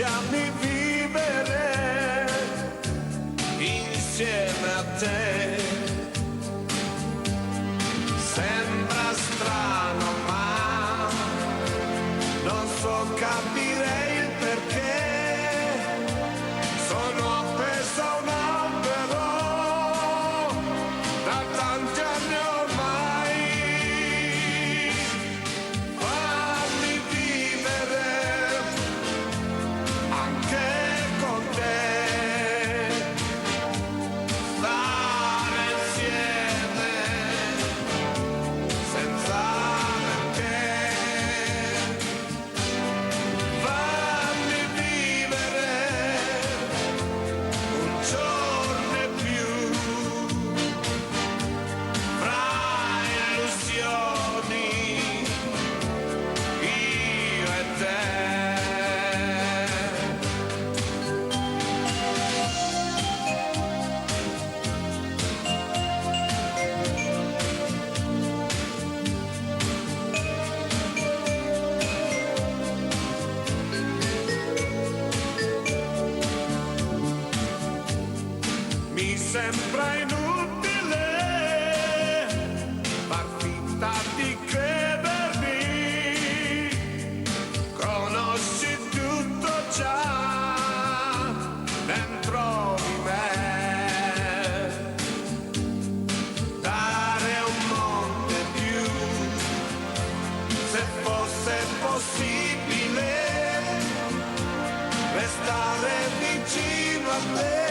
lasciami vivere insieme a te. Sembra strano ma non so capire il perché. Sono appeso a un albero da tanti anni ormai. Fammi vivere anche con te, stare insieme senza perché. Fammi vivere un giorno e più fra illusioni, io e te. Mi sembra inutile far finta di credermi, conosci tutto già dentro di me. Dare un monte più, se fosse possibile, restare vicino a te.